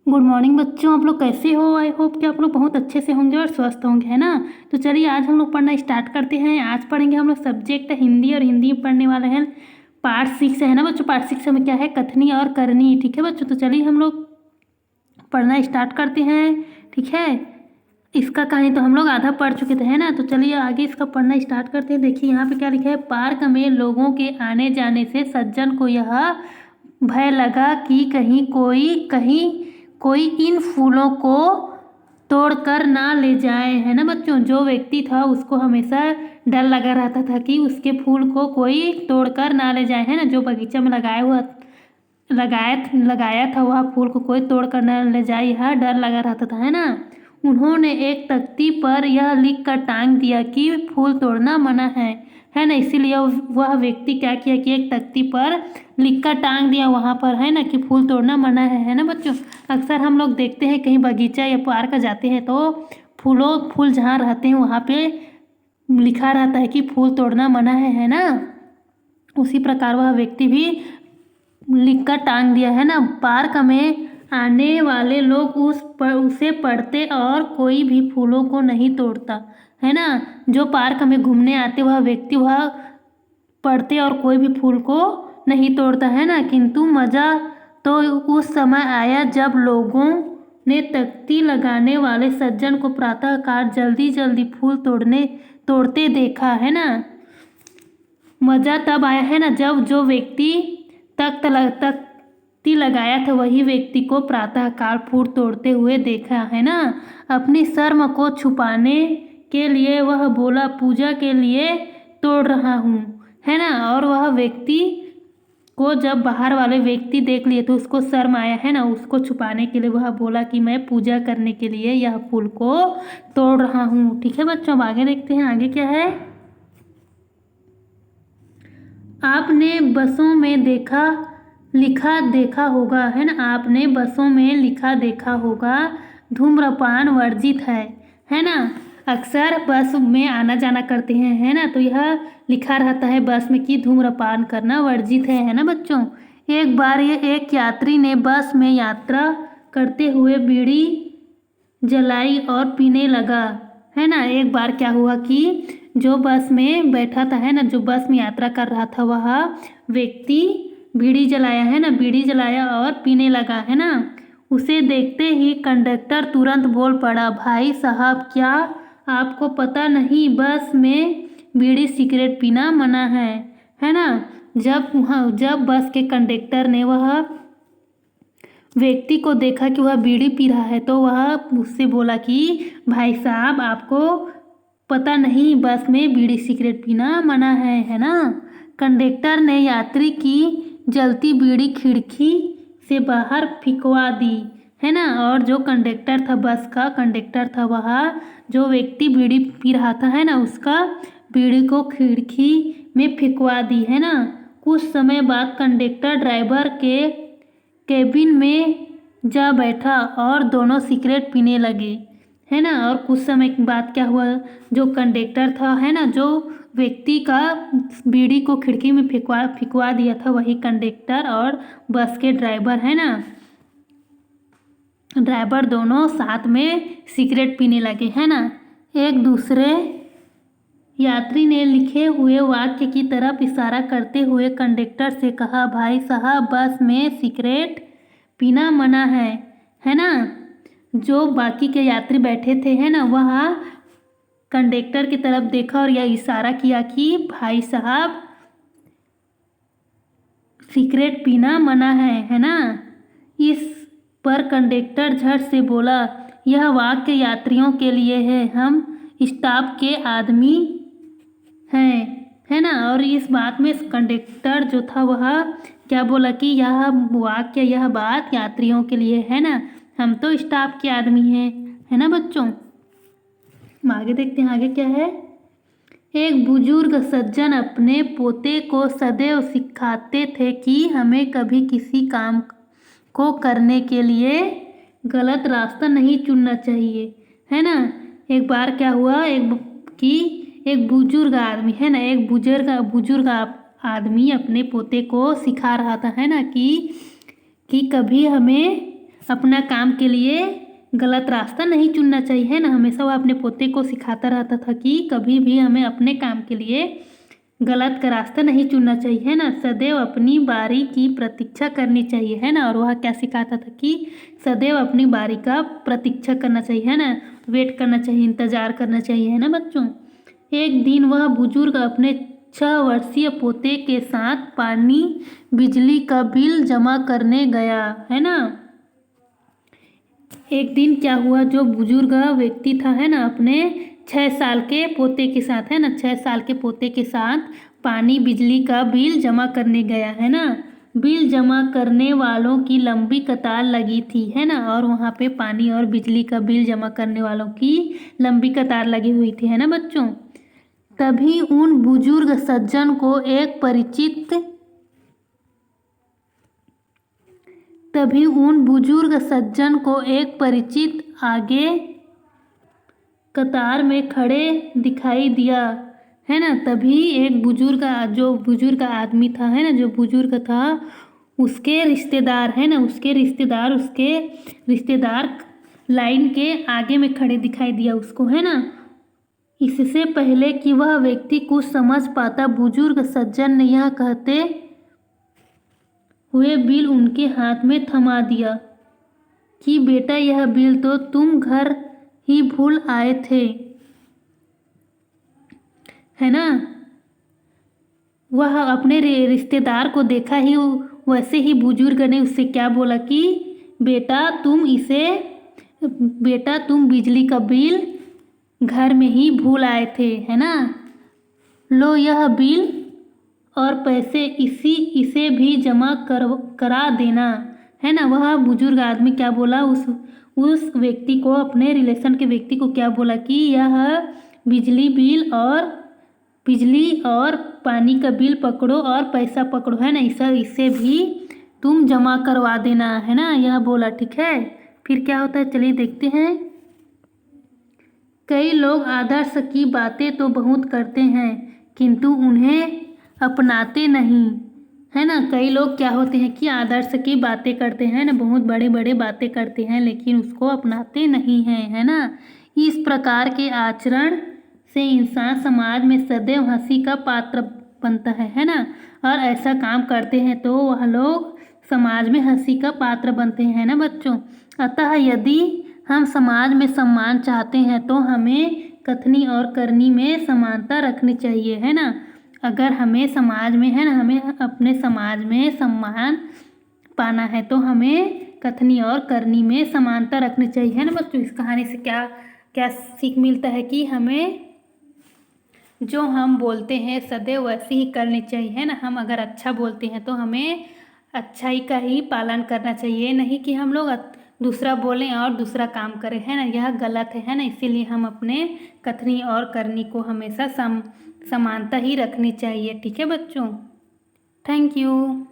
Good morning बच्चों, आप लोग कैसे हो। आई होप कि आप लोग बहुत अच्छे से होंगे और स्वस्थ होंगे, है ना। तो चलिए आज हम लोग पढ़ना स्टार्ट करते हैं। आज पढ़ेंगे हम लोग सब्जेक्ट हिंदी और हिंदी में पढ़ने वाले हैं पार्ट 6 है ना बच्चों। पार्ट 6 में क्या है, कथनी और करनी। ठीक है बच्चों, तो चलिए हम लोग पढ़ना स्टार्ट करते हैं। ठीक है, इसका कहानी तो हम लोग आधा पढ़ चुके थे, है ना। तो चलिए आगे इसका पढ़ना स्टार्ट करते हैं। देखिए यहाँ पे क्या लिखा है, पार्क में लोगों के आने जाने से सज्जन को यह भय लगा कि कहीं कोई इन फूलों को तोड़कर ना ले जाए, है ना बच्चों। जो व्यक्ति था उसको हमेशा डर लगा रहता था कि उसके फूल को कोई तोड़कर ना ले जाए, है ना। जो बगीचा में लगाया था वह फूल को कोई तोड़कर ना ले जाए, यह डर लगा रहता था, है ना। उन्होंने एक तख्ती पर यह लिख कर टांग दिया कि फूल तोड़ना मना है ना। इसीलिए वह व्यक्ति क्या किया कि एक तख्ती पर लिख कर टांग दिया वहाँ पर, है ना, कि फूल तोड़ना मना है ना बच्चों। अक्सर हम लोग देखते हैं कहीं बगीचा या पार्क जाते हैं तो फूल जहाँ रहते हैं वहाँ पे लिखा रहता है कि फूल तोड़ना मना है ना। उसी प्रकार वह व्यक्ति भी लिख कर टांग दिया, है ना। पार्क में आने वाले लोग उसे पढ़ते और कोई भी फूलों को नहीं तोड़ता, है ना। जो पार्क में घूमने आते वह व्यक्ति वह पढ़ते और कोई भी फूल को नहीं तोड़ता, है ना। किंतु मज़ा तो उस समय आया जब लोगों ने तख्ती लगाने वाले सज्जन को प्रातःकाल जल्दी जल्दी फूल तोड़ते देखा, है ना। मज़ा तब आया, है ना, जब जो व्यक्ति तख्ती लगाया था वही व्यक्ति को प्रातःकाल फूल तोड़ते हुए देखा, है ना। अपनी शर्म को छुपाने के लिए वह बोला, पूजा के लिए तोड़ रहा हूँ, है ना। और वह व्यक्ति को जब बाहर वाले व्यक्ति देख लिए तो उसको शर्म आया, है ना। उसको छुपाने के लिए वह बोला कि मैं पूजा करने के लिए यह फूल को तोड़ रहा हूँ। ठीक है बच्चों, अब आगे देखते हैं। आगे क्या है, आपने बसों में लिखा देखा होगा, है ना। आपने बसों में लिखा देखा होगा, धूम्रपान वर्जित है ना। अक्सर बस में आना जाना करते हैं, है ना, तो यह लिखा रहता है बस में कि धूम्रपान करना वर्जित है ना बच्चों। एक बार एक यात्री ने बस में यात्रा करते हुए बीड़ी जलाई और पीने लगा, है ना। एक बार क्या हुआ कि जो बस में बैठा था, है ना, जो बस में यात्रा कर रहा था वह व्यक्ति बीड़ी जलाया, है ना, बीड़ी जलाया और पीने लगा, है ना। उसे देखते ही कंडक्टर तुरंत बोल पड़ा, भाई साहब क्या आपको पता नहीं बस में बीड़ी सिगरेट पीना मना है ना। जब बस के कंडक्टर ने वह व्यक्ति को देखा कि वह बीड़ी पी रहा है तो वह उससे बोला कि भाई साहब आपको पता नहीं बस में बीड़ी सिगरेट पीना मना है ना। कंडक्टर ने यात्री की जलती बीड़ी खिड़की से बाहर फिकवा दी, है ना। और जो कंडक्टर था, बस का कंडक्टर था, वह जो व्यक्ति बीड़ी पी रहा था, है ना, उसका बीड़ी को खिड़की में फिकवा दी, है ना। कुछ समय बाद कंडक्टर ड्राइवर के केबिन में जा बैठा और दोनों सिगरेट पीने लगे, है ना। और कुछ समय के बाद क्या हुआ, जो कंडक्टर था, है ना, जो व्यक्ति का बीड़ी को खिड़की में फिकवा दिया था वही कंडक्टर और बस के ड्राइवर, है ना, ड्राइवर दोनों साथ में सिगरेट पीने लगे, है ना। एक दूसरे यात्री ने लिखे हुए वाक्य की तरफ इशारा करते हुए कंडक्टर से कहा, भाई साहब बस में सिगरेट पीना मना है ना। जो बाकी के यात्री बैठे थे, है ना, वह कंडक्टर की तरफ देखा और यह इशारा किया कि भाई साहब सिगरेट पीना मना है ना। इस पर कंडक्टर झट से बोला, यह वाक्य यात्रियों के लिए है, हम स्टाफ के आदमी है ना। और इस बात में कंडक्टर जो था वह क्या बोला कि यह वाक्य, यह बात यात्रियों के लिए है ना, हम तो स्टाफ के आदमी हैं, है ना बच्चों। आगे देखते हैं। आगे क्या है, एक बुजुर्ग सज्जन अपने पोते को सदैव सिखाते थे कि हमें कभी किसी काम को करने के लिए गलत रास्ता नहीं चुनना चाहिए, है ना। एक बार क्या हुआ, एक बुजुर्ग आदमी, है ना, एक बुजुर्ग आदमी अपने पोते को सिखा रहा था, है ना, कि कभी हमें अपना काम के लिए गलत रास्ता नहीं चुनना चाहिए, है ना। हमेशा वह अपने पोते को सिखाता रहता था कि कभी भी हमें अपने काम के लिए गलत का रास्ता नहीं चुनना चाहिए, है ना। सदैव अपनी बारी की प्रतीक्षा करनी चाहिए, है ना। और वह क्या सिखाता था कि सदैव अपनी बारी का प्रतीक्षा करना चाहिए, है ना, वेट करना चाहिए, इंतज़ार करना चाहिए, है ना बच्चों। एक दिन वह बुजुर्ग अपने 6 वर्षीय पोते के साथ पानी बिजली का बिल जमा करने गया, है ना। एक दिन क्या हुआ, जो बुजुर्ग व्यक्ति था, है ना, अपने 6 साल के पोते के साथ, है ना, 6 साल के पोते के साथ पानी बिजली का बिल जमा करने गया, है ना। बिल जमा करने वालों की लंबी कतार लगी थी, है ना। और वहाँ पे पानी और बिजली का बिल जमा करने वालों की लंबी कतार लगी हुई थी, है ना बच्चों। तभी उन बुजुर्ग सज्जन को एक परिचित आगे कतार में खड़े दिखाई दिया, है ना। तभी एक जो बुजुर्ग आदमी था, है ना, जो बुजुर्ग था, उसके रिश्तेदार लाइन के आगे में खड़े दिखाई दिया उसको, है ना। इससे पहले कि वह व्यक्ति कुछ समझ पाता, बुजुर्ग सज्जन ने यह कहते हुए बिल उनके हाथ में थमा दिया कि बेटा, यह बिल तो तुम घर ही भूल आए थे, है ना। वह अपने रिश्तेदार को देखा ही वैसे ही बुजुर्ग ने उससे क्या बोला कि बेटा तुम बिजली का बिल घर में ही भूल आए थे, है ना। लो यह बिल और पैसे इसे भी जमा करा देना, है ना। वह बुजुर्ग आदमी क्या बोला, उस व्यक्ति को, अपने रिलेशन के व्यक्ति को क्या बोला कि यह बिजली और पानी का बिल पकड़ो और पैसा पकड़ो, है ना, इसे भी तुम जमा करवा देना, है ना, यह बोला, ठीक है। फिर क्या होता है, चलिए देखते हैं। कई लोग आदर्श की बातें तो बहुत करते हैं किंतु उन्हें अपनाते नहीं, है ना। कई लोग क्या होते हैं कि आदर्श की बातें करते हैं ना, बहुत बड़े बड़े बातें करते हैं, लेकिन उसको अपनाते नहीं हैं, है ना। इस प्रकार के आचरण से इंसान समाज में सदैव हंसी का पात्र बनता है ना। और ऐसा काम करते हैं तो वह लोग समाज में हंसी का पात्र बनते हैं ना बच्चों। अतः यदि हम समाज में सम्मान चाहते हैं तो हमें कथनी और करनी में समानता रखनी चाहिए, है ना। अगर हमें समाज में, है ना, हमें अपने समाज में सम्मान पाना है तो हमें कथनी और करनी में समानता रखनी चाहिए, है ना बच्चों। इस कहानी से क्या क्या सीख मिलता है कि हमें जो हम बोलते हैं सदैव वैसे ही करनी चाहिए, है ना। हम अगर अच्छा बोलते हैं तो हमें अच्छाई का ही पालन करना चाहिए, नहीं कि हम लोग दूसरा बोलें और दूसरा काम करें, है ना, यह गलत है ना। इसीलिए हम अपने कथनी और करनी को हमेशा समानता ही रखनी चाहिए, ठीक है बच्चों। Thank you.